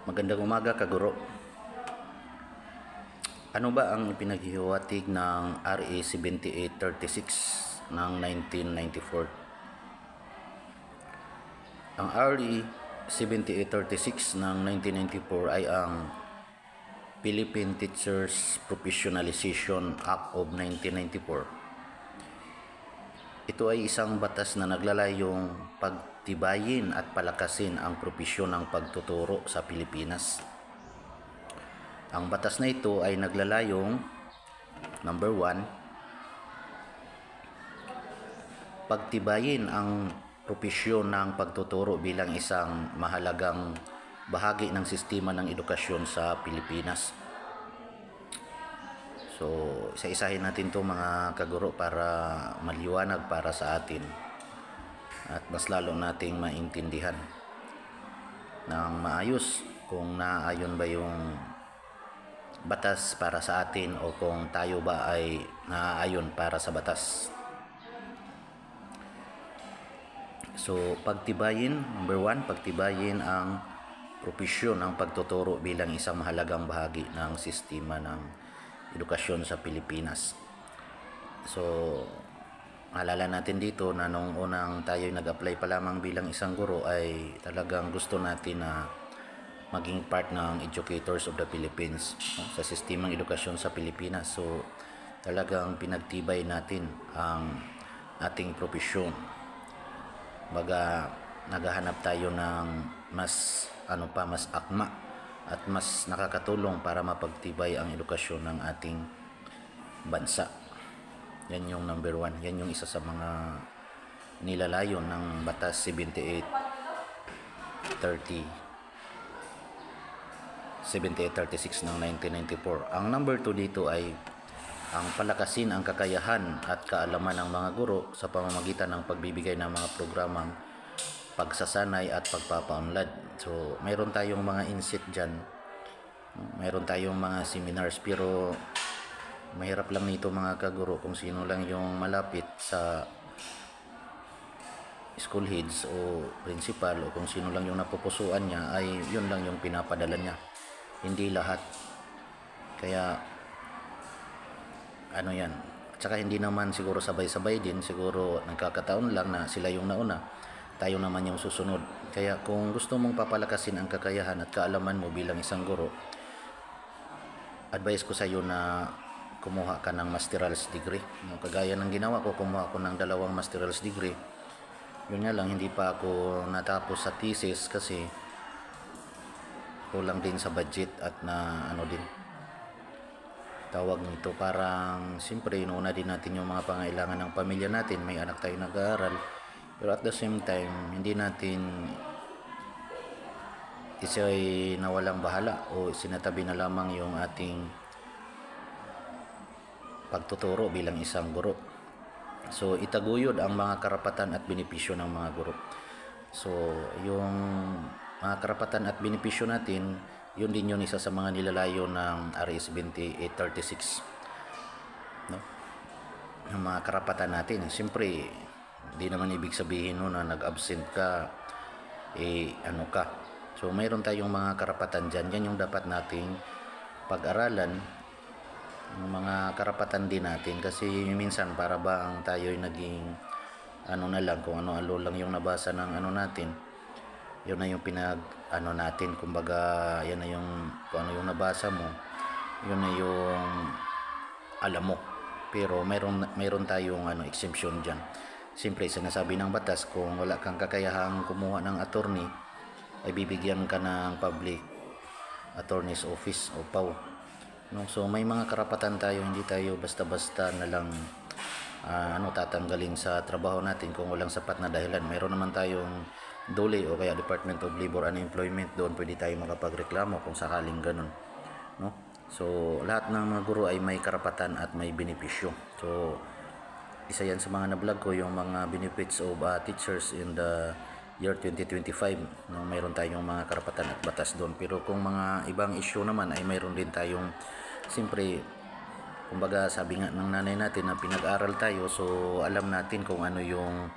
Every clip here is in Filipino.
Magandang umaga, kaguro. Ano ba ang ipinaghihiwatig ng RA 7836 ng 1994? Ang RA 7836 ng 1994 ay ang Philippine Teachers Professionalization Act of 1994. Ito ay isang batas na naglalayong pagtibayin at palakasin ang propesyon ng pagtuturo sa Pilipinas. Ang batas na ito ay naglalayong number 1, pagtibayin ang propesyon ng pagtuturo bilang isang mahalagang bahagi ng sistema ng edukasyon sa Pilipinas. So, isa-isahin natin to mga kaguro para maliwanag para sa atin at mas lalo nating maintindihan ng maayos kung naaayon ba yung batas para sa atin o kung tayo ba ay naaayon para sa batas. So, pagtibayin, number 1, pagtibayin ang propesyon ng pagtuturo bilang isang mahalagang bahagi ng sistema ng edukasyon sa Pilipinas. So, alala natin dito na nung unang tayo nag-apply pa lamang bilang isang guro ay talagang gusto natin na maging part ng Educators of the Philippines, sa sistemang edukasyon sa Pilipinas. So, talagang pinagtibay natin ang ating propesyon. Baga, naghahanap tayo ng mas akma at mas nakakatulong para mapagtibay ang edukasyon ng ating bansa. Yan yung number 1. Yan yung isa sa mga nilalayon ng Batas 7836 ng 1994. Ang number 2 dito ay ang palakasin ang kakayahan at kaalaman ng mga guro sa pamamagitan ng pagbibigay ng mga programang pagsasanay at pagpapaunlad. So, mayroon tayong mga insit dyan. Mayroon tayong mga seminars, pero mahirap lang nito mga kaguro kung sino lang yung malapit sa school heads o principal o kung sino lang yung napupusuan niya ay yun lang yung pinapadala niya. Hindi lahat. Kaya ano yan. At saka hindi naman siguro sabay-sabay din. Siguro nagkakataon lang na sila yung nauna, tayo naman yung susunod. Kaya kung gusto mong papalakasin ang kakayahan at kaalaman mo bilang isang guro, advice ko sa iyo na kumuha ka ng master's degree. Kagaya ng ginawa ko, kumuha ko ng 2 master's degree. Yun nga lang, hindi pa ako natapos sa thesis kasi kulang din sa budget at na din tawag nito, parang siyempre inuuna din natin yung mga pangailangan ng pamilya natin. May anak tayo nag-aaral, pero at the same time hindi natin isa'y nawalang bahala o sinatabi na lamang yung ating pagtuturo bilang isang guro. So, itaguyod ang mga karapatan at benepisyo ng mga guro. So, yung mga karapatan at benepisyo natin, yun din yun isa sa mga nilalayo ng RA 7836, no? Yung mga karapatan natin, siyempre hindi naman ibig sabihin no na nag-absent ka ka. So mayroon tayong mga karapatan dyan. Yan yung dapat nating pag-aralan, yung mga karapatan din natin, kasi minsan para ba ang tayo'y naging na lang, kung ano lang yung nabasa ng natin, yun na yung natin, kumbaga yan na yung kung ano yung nabasa mo, yun na yung alam mo. Pero mayroon tayong exemption diyan. Siyempre sinasabi ng batas, kung wala kang kakayahang kumuha ng attorney ay bibigyan ka ng Public Attorney's Office o PAO, no? So may mga karapatan tayo, hindi tayo basta-basta na lang tatanggalin sa trabaho natin kung walang sapat na dahilan. Mayroon naman tayong DOLE o kaya Department of Labor and Employment, doon pwede tayo makapagreklamo kung sakaling ganun, no? So lahat ng mga guro ay may karapatan at may benepisyo. So isa yan sa mga na-vlog ko, yung mga benefits of teachers in the year 2025, no? Mayroon tayong mga karapatan at batas doon. Pero kung mga ibang issue naman ay mayroon din tayong, siyempre kumbaga sabi nga ng nanay natin na pinag-aral tayo, so alam natin kung ano yung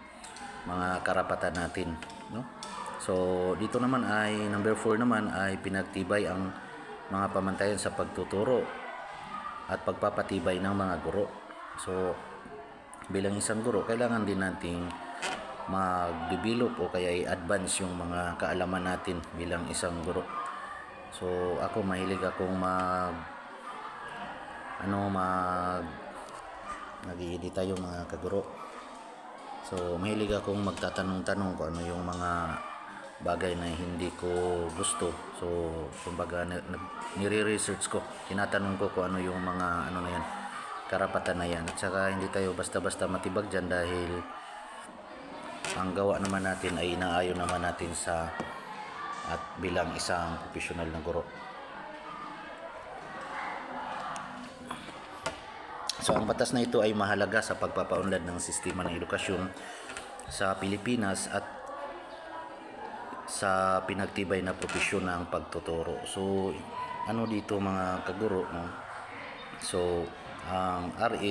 mga karapatan natin, no? So dito naman ay number 4 naman ay pinagtibay ang mga pamantayan sa pagtuturo at pagpapatibay ng mga guro. So bilang isang guro, kailangan din nating mag-develop o kaya i-advance yung mga kaalaman natin bilang isang guro. So ako mahilig akong nag-i-edit tayo mga kaguro. So mahilig akong magtatanong-tanong kung ano yung mga bagay na hindi ko gusto. So kumbaga nire-research ko, tinatanong ko kung ano yung mga ano na yan, karapatan na yan. At saka hindi tayo basta-basta matibag dyan dahil ang gawa naman natin ay inaayon naman natin sa at bilang isang professional na guro. So ang batas na ito ay mahalaga sa pagpapaunlad ng sistema ng edukasyon sa Pilipinas at sa pinagtibay na propesyon ng pagtuturo. So ano dito mga kaguro, no? So ang RA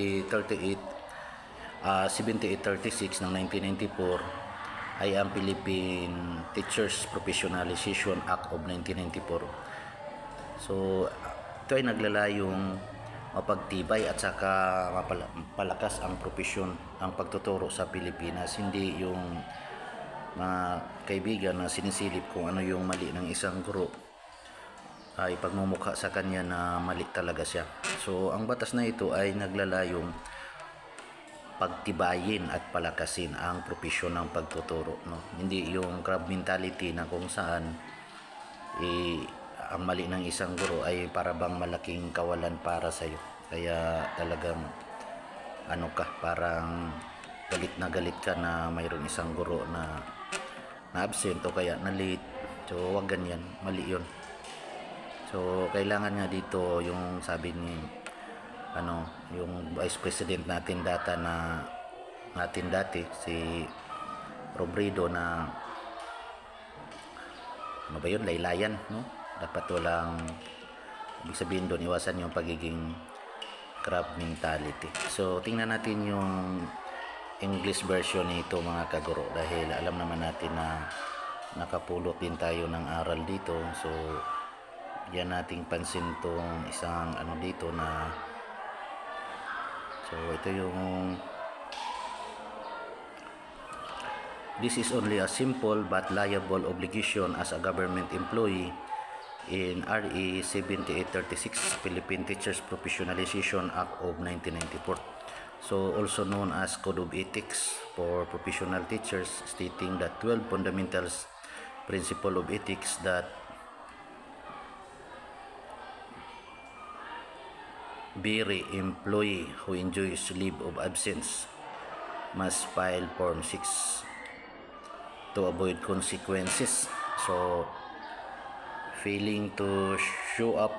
7836 ng 1994 ay ang Philippine Teachers Professionalization Act of 1994. So ito ay naglalayong mapagtibay at saka mapalakas ang propesyon ang pagtuturo sa Pilipinas. Hindi yung mga kaibigan na sinisilip kung ano yung mali ng isang guro ay pagmumukha sa kanya na mali talaga siya. So ang batas na ito ay naglalayong pagtibayin at palakasin ang propesyon ng pagtuturo, no? Hindi yung crab mentality na kung saan ang mali ng isang guro ay para bang malaking kawalan para sa iyo. Kaya talagang parang galit ka na mayroong isang guro na absent o kaya na late. So wag ganyan, mali yun. So kailangan nga dito yung sabi ni yung Vice President natin dati si Robredo na ano ba yun, laylayan, no? Dapat walang, ibig sabihin doon, iwasan yung pagiging crab mentality. So tingnan natin yung English version nito mga kaguro dahil alam naman natin na nakapulot din tayo ng aral dito. So yan nating pansin tong isang dito na, so ito yung this is only a simple but liable obligation as a government employee in RA 7836 Philippine Teachers Professionalization Act of 1994. So also known as Code of Ethics for Professional Teachers, stating that 12 fundamentals principle of ethics that every employee who enjoys leave of absence must file Form 6 to avoid consequences. So failing to show up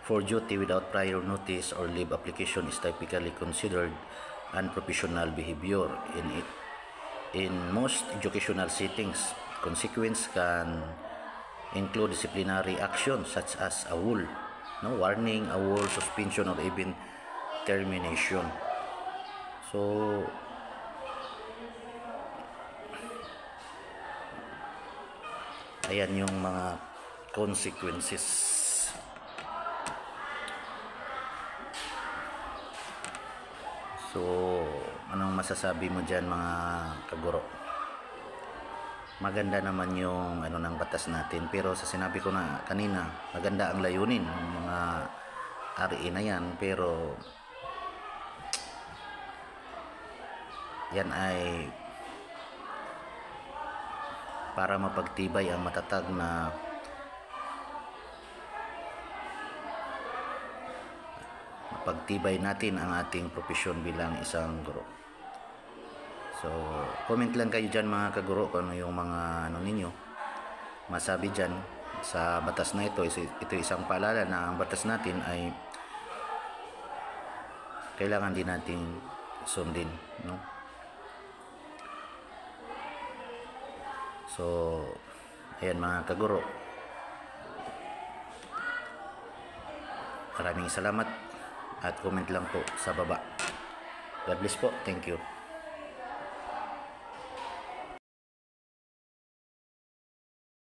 for duty without prior notice or leave application is typically considered unprofessional behavior. In most educational settings, consequence can include disciplinary action such as a warning, awol, suspension, or even termination. So ayan yung mga consequences. So anong masasabi mo dyan mga kaguro? Maganda naman yung ng batas natin, pero sa sinabi ko na kanina, maganda ang layunin ng mga RA na yan, pero yan ay para mapagtibay ang matatag na pagtibay natin ang ating profesyon bilang isang guro. So comment lang kayo dyan mga kaguro kung ano yung mga ninyo masabi dyan sa batas na ito. Ito isang paalala na ang batas natin ay kailangan din nating sundin, no? So ayan mga kaguro, maraming salamat at comment lang po sa baba. God bless po. Thank you.